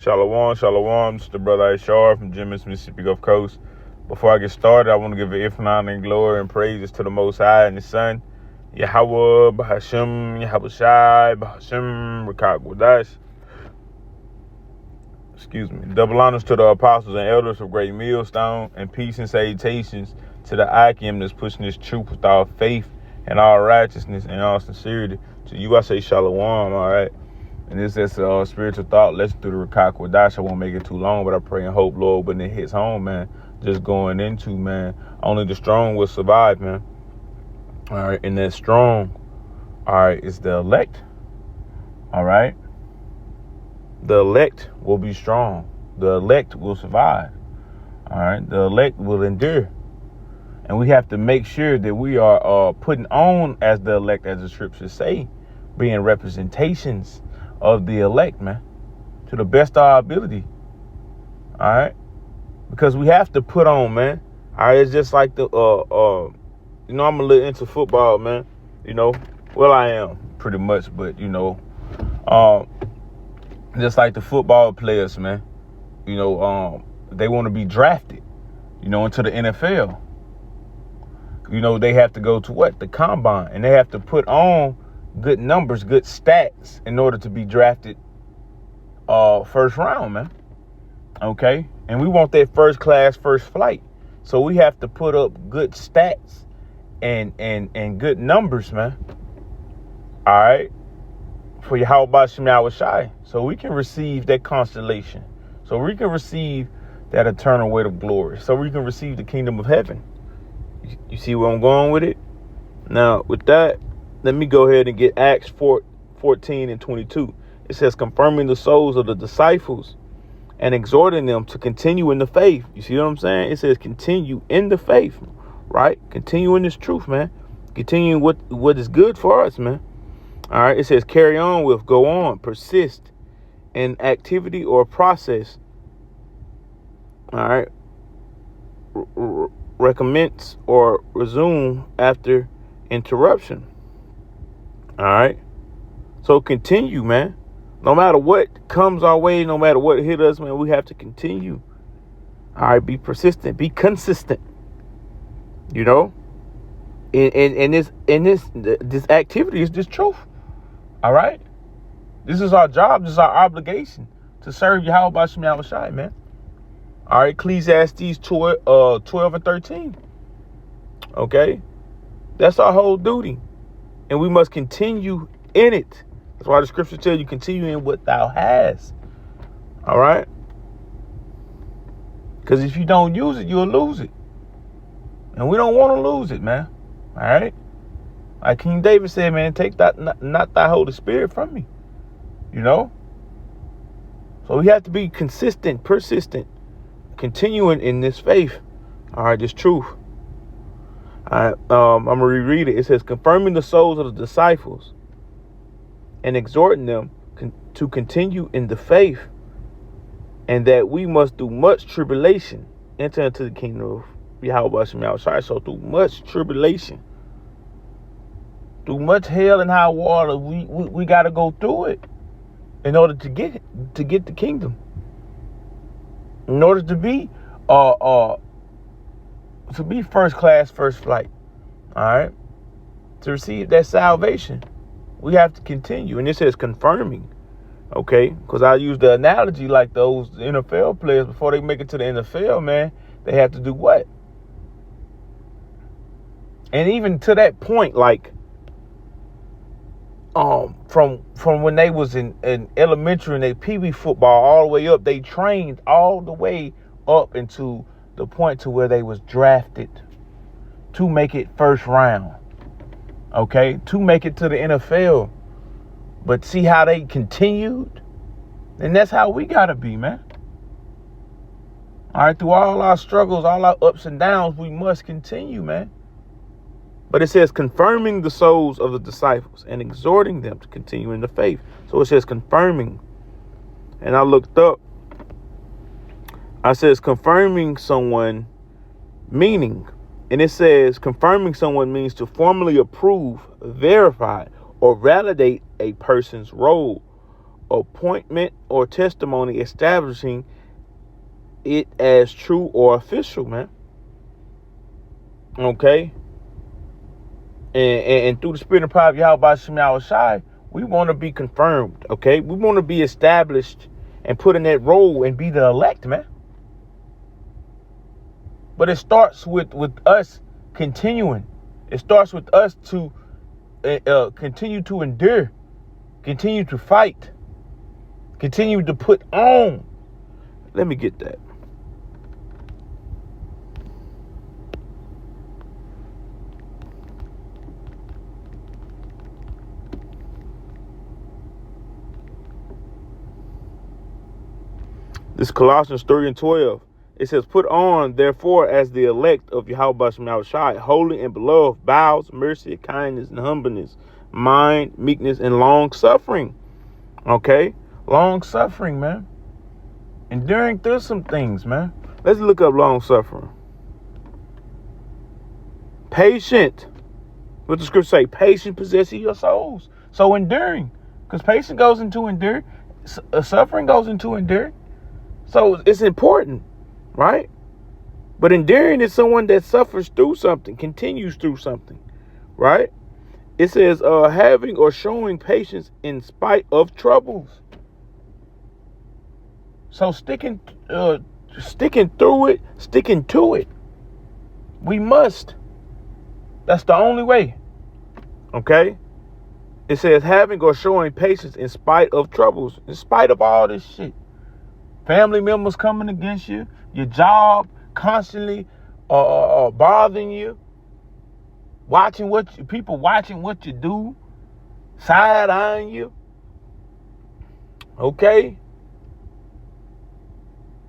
Shalom, shalom. It's the brother Ishar from Jimmins, Mississippi Gulf Coast. Before I get started, I want to give an honor and glory and praises to the Most High and His Son, Yahweh, Bahashim, Yahweh Shai, Bahashim, Rakak Wadash. Excuse me. Double honors to the apostles and elders of Great Millstone, and peace and salutations to the Akim that's pushing this truth with all faith and all righteousness and all sincerity. To you, I say shalom, all right? And this is a spiritual thought. Let's do the Rakak Wadash. I won't make it too long, but I pray and hope, Lord, when it hits home, man, just going into, man, only the strong will survive, man. All right, and that strong, all right, is the elect, all right? The elect will be strong. The elect will survive, all right? The elect will endure. And we have to make sure that we are putting on as the elect, as the scriptures say, being representations of the elect, man, to the best of our ability. All right, because we have to put on, man. All right, it's just like the I'm a little into football, man. Well, I am pretty much, but just like the football players, man. They want to be drafted, into the NFL. They have to go to what? The combine, and they have to put on good numbers, good stats in order to be drafted first round, man. Okay? And we want that first class, first flight. So we have to put up good stats and good numbers, man. All right? For Yahweh Shai Shai. So we can receive that constellation. So we can receive that eternal weight of glory. So we can receive the kingdom of heaven. You see where I'm going with it? Now, with that, let me go ahead and get Acts 14 and 22. It says, confirming the souls of the disciples and exhorting them to continue in the faith. You see what I'm saying? It says continue in the faith, right? Continue in this truth, man. Continue what is good for us, man. All right. It says carry on with, go on, persist in activity or process. All right. Recommence or resume after interruption. All right. So continue, man. No matter what comes our way, no matter what hit us, man, we have to continue. All right. Be persistent. Be consistent. In this activity is this truth. All right. This is our job. This is our obligation to serve Yahweh Shai Shai, man. All right. Ecclesiastes 12 and 13. Okay. That's our whole duty. And we must continue in it. That's why the scripture tells you continue in what thou hast. All right? Because if you don't use it, you'll lose it. And we don't want to lose it, man. All right? Like King David said, man, take that not thy Holy Spirit from me. So we have to be consistent, persistent, continuing in this faith. All right, this truth. I'm going to reread it. It says, confirming the souls of the disciples and exhorting them to continue in the faith, and that we must do much tribulation enter into the kingdom of Yahweh Shai. So through much tribulation, through much hell and high water, we got to go through it in order to get the kingdom. In order to be first class, first flight. All right. To receive that salvation, we have to continue. And it says confirming. Okay. Because I use the analogy like those NFL players, before they make it to the NFL, man, they have to do what? And even to that point, like from when they was in elementary and they pee-wee football all the way up, they trained all the way up into the point to where they was drafted to make it first round. Okay, to make it to the NFL. But see how they continued? And that's how we gotta be, man. All right, through all our struggles, all our ups and downs, we must continue, man. But it says confirming the souls of the disciples and exhorting them to continue in the faith. So it says confirming. And I looked up. I says confirming someone, meaning, and it says confirming someone means to formally approve, verify, or validate a person's role appointment or testimony establishing it as true or official, man. Okay? And through the spirit and power of Yahweh Shem Shai, we want to be confirmed, okay? We want to be established and put in that role and be the elect, man. But it starts with us continuing. It starts with us to continue to endure, continue to fight, continue to put on. Let me get that. This Colossians 3:12. It says, put on, therefore, as the elect of Yahweh Shem Shai, holy and beloved, bowels, mercy, kindness, and humbleness, mind, meekness, and long suffering. Okay? Long suffering, man. Enduring through some things, man. Let's look up long suffering. Patient. What the scripture say? Patient possessing your souls. So enduring. Because patience goes into endure. Suffering goes into endure. So it's important. Right? But enduring is someone that suffers through something, continues through something. Right? It says having or showing patience in spite of troubles. So sticking through it, sticking to it. We must. That's the only way. Okay? It says having or showing patience in spite of troubles, in spite of all this shit. Family members coming against you, your job constantly bothering you, people watching what you do, side-eyeing you. Okay?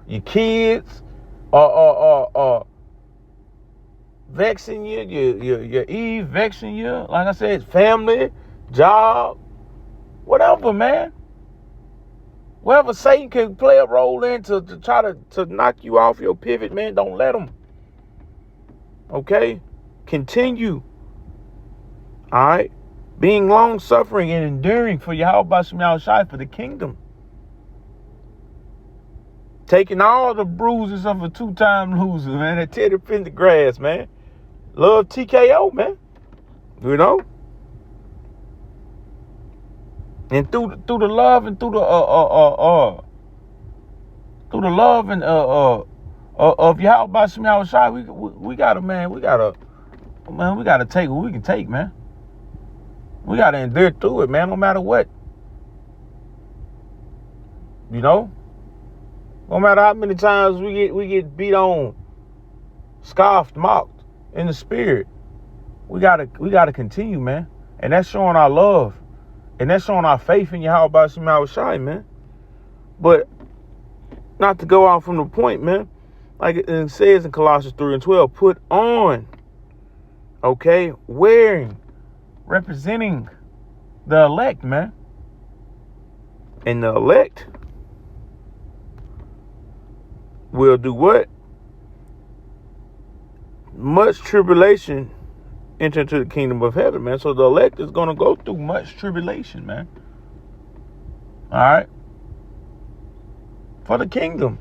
Your kids are vexing you, your Eve vexing you. Like I said, family, job, whatever, man. Wherever Satan can play a role in to try to knock you off your pivot, man, don't let him. Okay? Continue. All right? Being long-suffering and enduring for Yahweh Shem Shai, for the kingdom. Taking all the bruises of a two-time loser, man. That Teddy Pendergrass, man. Love TKO, man. You know? And through the love and through the love and of Yahweh Shem Shai, we gotta take what we can take, man. We gotta endure through it, man, no matter what. You know? No matter how many times we get beat on, scoffed, mocked in the spirit. We gotta continue, man. And that's showing our love. And that's showing our faith in Yahweh Shem Shai, man. But not to go off from the point, man. Like it says in Colossians 3:12, put on, okay, wearing, representing the elect, man. And the elect will do what? Much tribulation enter into the kingdom of heaven, man. So the elect is going to go through much tribulation, man. All right? For the kingdom.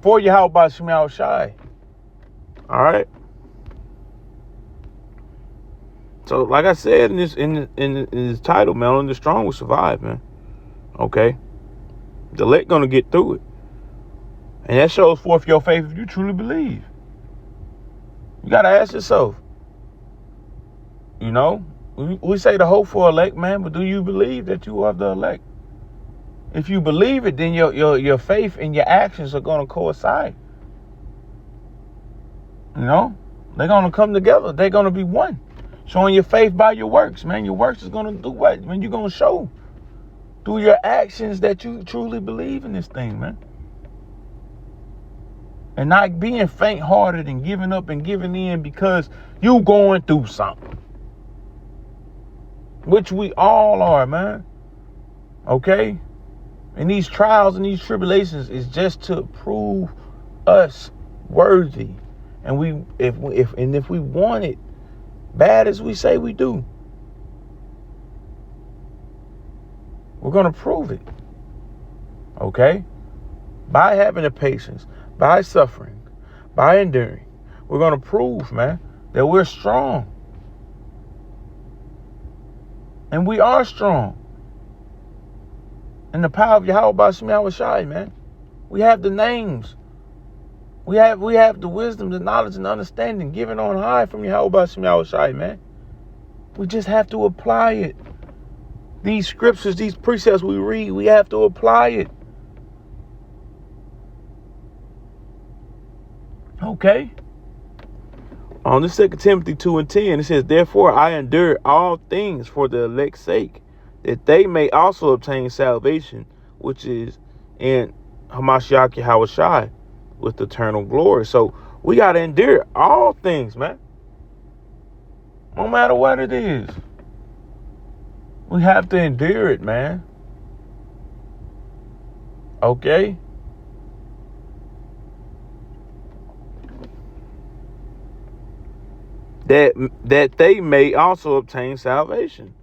For Yahweh Shem Shai. All right? So, like I said in this title, man, only the strong will survive, man. Okay? The elect going to get through it. And that shows forth your faith if you truly believe. You got to ask yourself, you know, we say the hope for elect, man, but do you believe that you are the elect? If you believe it, then your faith and your actions are going to coincide. You know, they're going to come together. They're going to be one. Showing your faith by your works, man. Your works is going to do what? When you're going to show through your actions that you truly believe in this thing, man. And not being faint-hearted and giving up and giving in because you going through something. Which we all are, man. Okay? And these trials and these tribulations is just to prove us worthy. And if we want it bad as we say we do, we're going to prove it. Okay? By having the patience, by suffering, by enduring, we're going to prove, man, that we're strong. And we are strong. In the power of Yahweh Bashim Yahushai, man. We have the names. We have the wisdom, the knowledge, and the understanding given on high from Yahweh Bashim Yahushai, man. We just have to apply it. These scriptures, these precepts we read, we have to apply it. Okay? On the 2 Timothy 2:10, it says, therefore I endure all things for the elect's sake, that they may also obtain salvation, which is in Hamashiach Yahushai with eternal glory. So we got to endure all things, man. No matter what it is. We have to endure it, man. Okay? That they may also obtain salvation.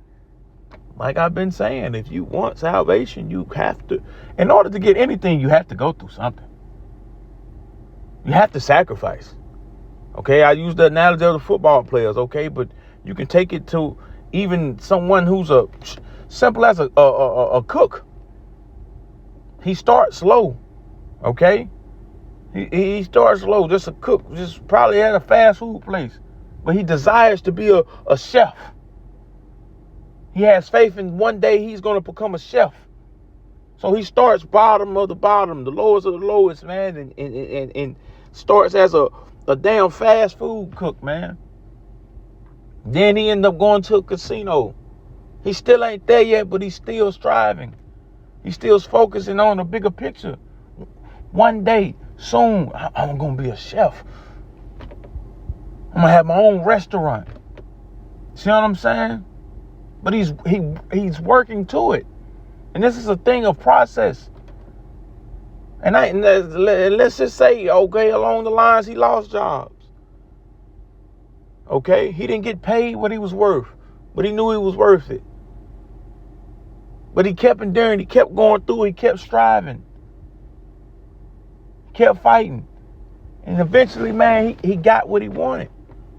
Like I've been saying, if you want salvation, you have to, in order to get anything, you have to go through something. You have to sacrifice. Okay, I use the analogy of the football players, okay, but you can take it to even someone who's a simple as a cook. He starts slow, okay? He starts slow, just a cook, just probably at a fast food place. But he desires to be a chef. He has faith in one day he's going to become a chef. So he starts bottom of the bottom, the lowest of the lowest, man, and starts as a damn fast food cook, man. Then he ended up going to a casino. He still ain't there yet, but he's still striving. He's still focusing on the bigger picture. One day, soon, I'm going to be a chef. I'm going to have my own restaurant. See what I'm saying? But he's working to it. And this is a thing of process. And let's just say, okay, along the lines, he lost jobs. Okay? He didn't get paid what he was worth. But he knew he was worth it. But he kept enduring. He kept going through. He kept striving. He kept fighting. And eventually, man, he got what he wanted.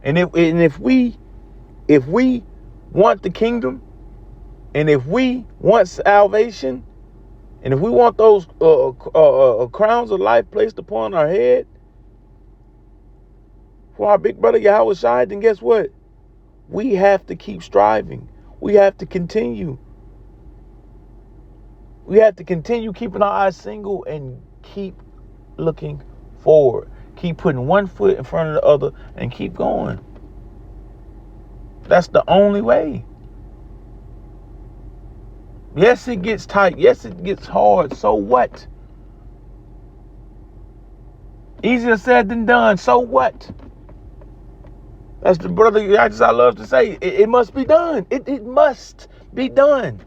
And if we want the kingdom, and if we want salvation, and if we want those crowns of life placed upon our head for our big brother Yahushua, then guess what? We have to keep striving. We have to continue. We have to continue keeping our eyes single and keep looking forward. Keep putting one foot in front of the other and keep going. That's the only way. Yes, it gets tight. Yes, it gets hard. So what? Easier said than done. So what? That's the brother I love to say. It must be done. It must be done.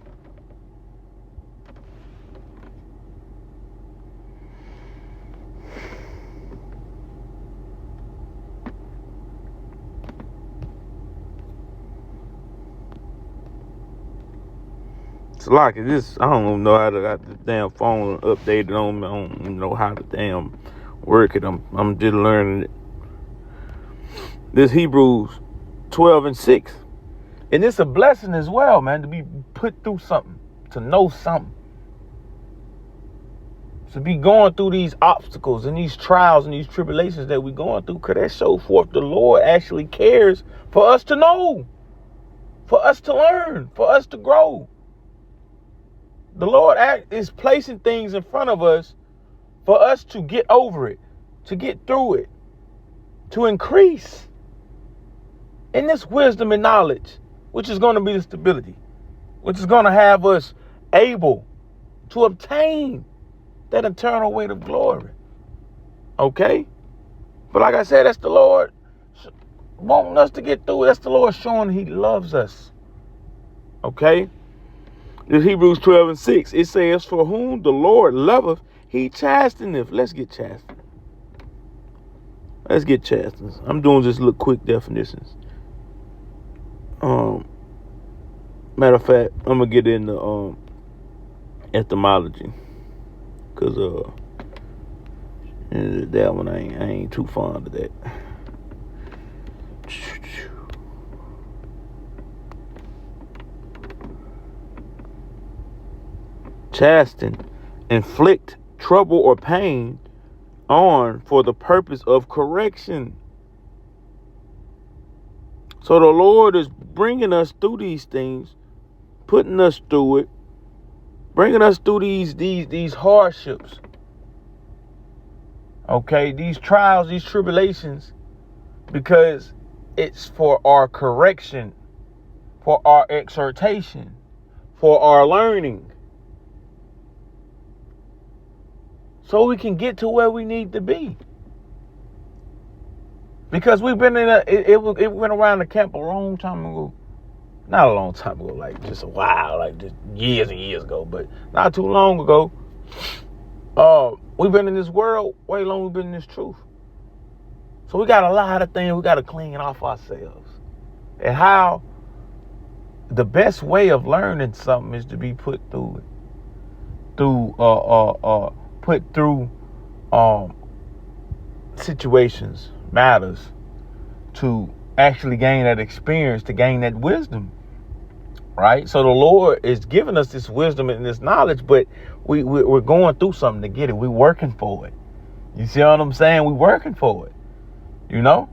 It's like this. I don't know how to got the damn phone updated on. I don't know how to damn work it. I'm just learning it. This Hebrews 12:6, and it's a blessing as well, man, to be put through something, to know something, to be going through these obstacles and these trials and these tribulations that we're going through, because that show forth the Lord actually cares for us to know, for us to learn, for us to grow. The Lord is placing things in front of us for us to get over it, to get through it, to increase in this wisdom and knowledge, which is going to be the stability, which is going to have us able to obtain that eternal weight of glory. Okay? But like I said, that's the Lord wanting us to get through it. That's the Lord showing he loves us. Okay? In Hebrews 12:6, it says, for whom the Lord loveth, he chasteneth. Let's get chastened. Let's get chastened. I'm doing just little quick definitions. Matter of fact, I'm going to get into etymology. Cause that one I ain't too fond of that. Chasten, inflict trouble or pain on for the purpose of correction. So the Lord is bringing us through these things, putting us through it, bringing us through these hardships. Okay, these trials, these tribulations, because it's for our correction, for our exhortation, for our learning. So we can get to where we need to be. Because we've been in it went around the camp a long time ago. Not a long time ago, like just a while, like just years and years ago, but not too long ago. We've been in this world way longer we've been in this truth. So we got a lot of things we got to clean off ourselves. And how the best way of learning something is to be put through it. Put through situations, matters, to actually gain that experience, to gain that wisdom, right? So the Lord is giving us this wisdom and this knowledge, but we're going through something to get it. We're working for it. You see what I'm saying? We're working for it. You know,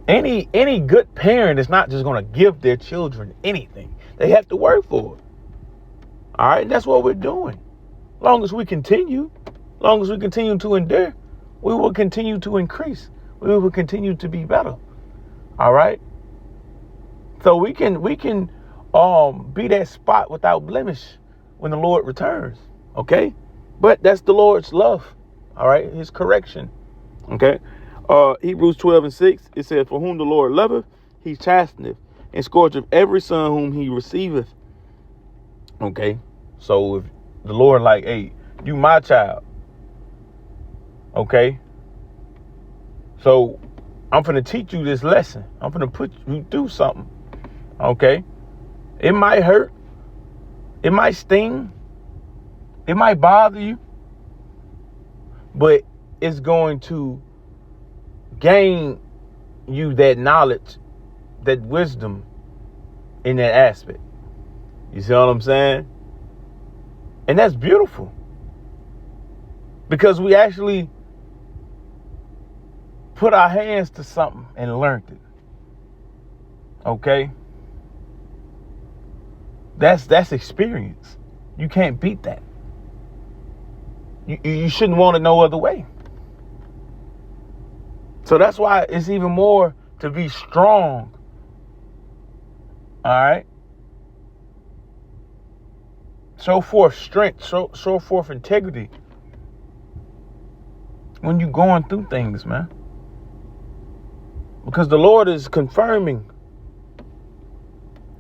any good parent is not just going to give their children anything. They have to work for it. All right, and that's what we're doing. Long as we continue to endure, we will continue to increase. We will continue to be better. All right. So we can be that spot without blemish when the Lord returns. Okay. But that's the Lord's love. All right. His correction. Okay. Hebrews 12:6, it says, for whom the Lord loveth, he chasteneth, and scourgeth every son whom he receiveth. Okay. So if the Lord like, hey, you my child. Okay. So I'm going to teach you this lesson. I'm going to put you through something. Okay. It might hurt. It might sting. It might bother you. But it's going to gain you that knowledge, that wisdom in that aspect. You see what I'm saying? And that's beautiful. Because we actually put our hands to something and learned it. Okay? That's experience. You can't beat that. You shouldn't want it no other way. So that's why it's even more to be strong. All right? Show forth strength. Show forth integrity. When you're going through things, man. Because the Lord is confirming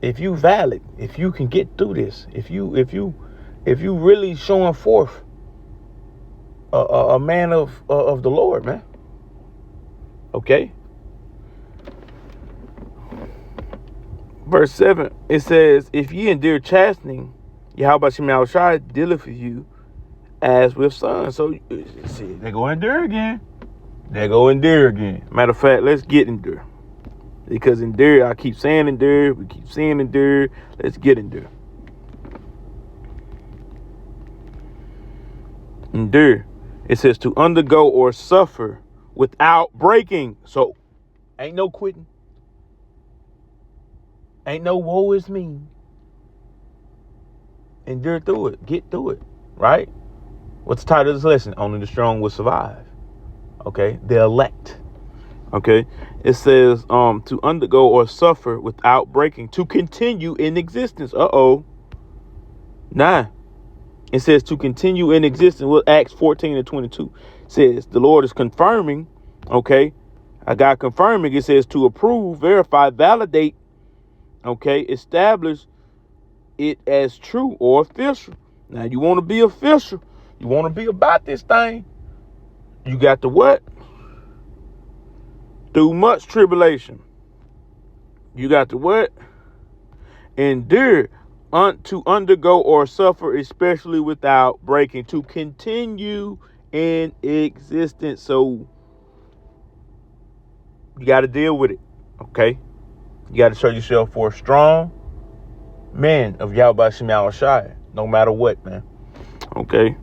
if you valid, if you can get through this, if you really showing forth a man of the Lord, man. Okay. Verse 7, it says, if ye endure chastening, Yahweh Shemel Shai dealeth with you as with sons. So see, they go endure again. Matter of fact, let's get endure. Because endure, I keep saying endure. We keep saying endure. Let's get endure. Endure. It says to undergo or suffer without breaking. So ain't no quitting. Ain't no woe is me. Endure through it. Get through it. Right? What's the title of this lesson? Only the strong will survive. Okay? The elect. Okay? It says to undergo or suffer without breaking. To continue in existence. 9. It says to continue in existence. Well, Acts 14:22 says the Lord is confirming. Okay? I got confirming. It says to approve, verify, validate. Okay? Establish it as true or official. Now, you want to be official. You want to be about this thing. You got to what? Through much tribulation. You got to what? Endure to undergo or suffer, especially without breaking, to continue in existence. So you got to deal with it, okay? You got to show yourself for a strong man of Yahweh Shem Yahushai, no matter what, man, okay?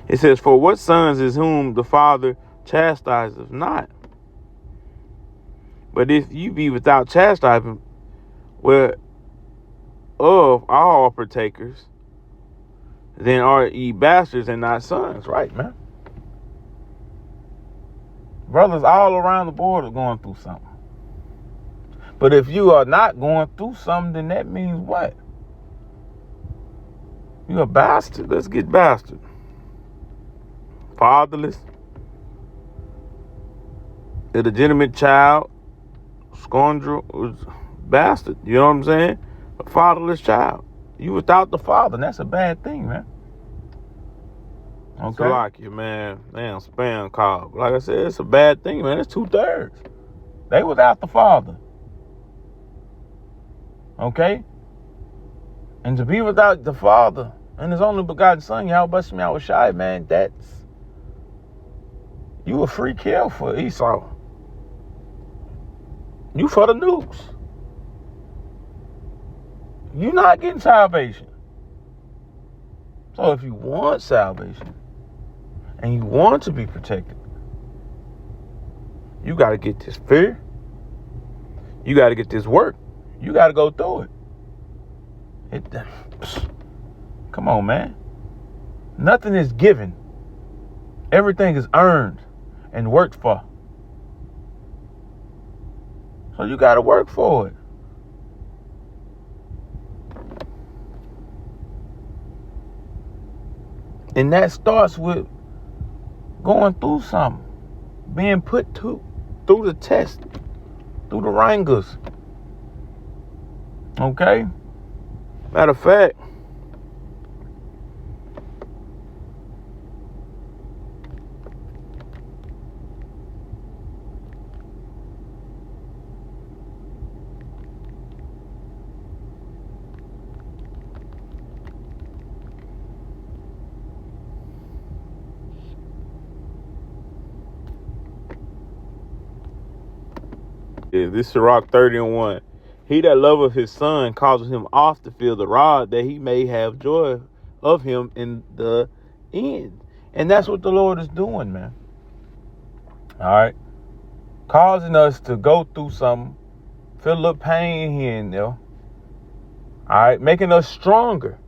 It says, for what sons is whom the Father chastiseth not? But if you be without chastisement, whereof all are partakers, then are ye bastards and not sons, right, man? Brothers all around the board are going through something. But if you are not going through something, then that means what? You're a bastard. Let's get bastard. Fatherless, illegitimate child, scoundrel, bastard. You know what I'm saying? A fatherless child. You without the father, and that's a bad thing, man. Okay. Like you, man. Damn, spam call. Like I said, it's a bad thing, man. It's 2/3. They without the father. Okay? And to be without the father and his only begotten son, Yahweh Shem Yahushai, man, that's, you a free kill for Esau. You for the nukes. You not getting salvation. So if you want salvation and you want to be protected, you got to get this fear. You got to get this work. You got to go through it. Come on, man. Nothing is given. Everything is earned and worked for. So you got to work for it. And that starts with going through something, being put through the test, through the wrangles. Okay? Matter of fact, this is Sirach 30:1. He that loveth his son causes him oft to feel the rod, that he may have joy of him in the end. And that's what the Lord is doing, man. All right. Causing us to go through something, feel a little pain here and there. All right. Making us stronger.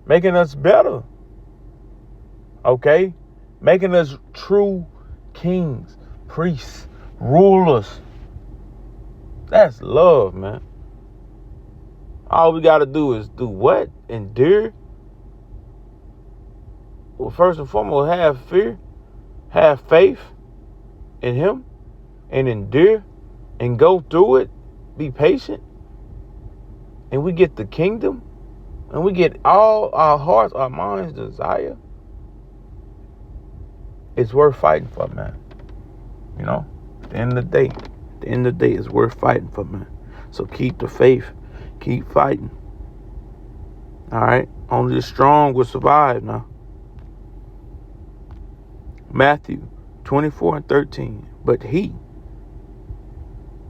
Making us better. Okay. Making us true kings, priests, rulers. That's love, man. All we got to do is do what? Endure. Well, first and foremost, have fear, have faith in him, and endure, and go through it. Be patient. And we get the kingdom, and we get all our hearts, our minds' desire. It's worth fighting for, man. You know, at the end of the day, it's worth fighting for, man. So keep the faith. Keep fighting. All right? Only the strong will survive now. Matthew 24:13. But he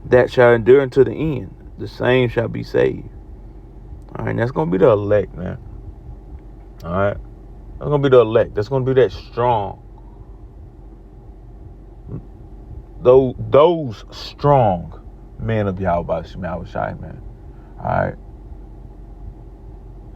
that shall endure unto the end, the same shall be saved. All right? That's going to be the elect, man. All right? That's going to be the elect. That's going to be that strong. Those strong men of Yahweh Shem Yahushai, man. All right.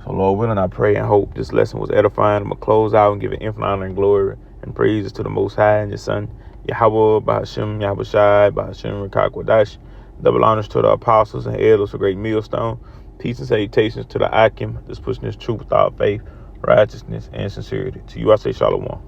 So, Lord willing, I pray and hope this lesson was edifying. I'm going to close out and give it infinite honor and glory and praises to the Most High and your Son, Yahweh, Bahashem, Yahushai, Bahashem, Rekah Kodash. Double honors to the apostles and elders of Great Millstone. Peace and salutations to the Akim that's pushing this truth without faith, righteousness, and sincerity. To you, I say Shalom.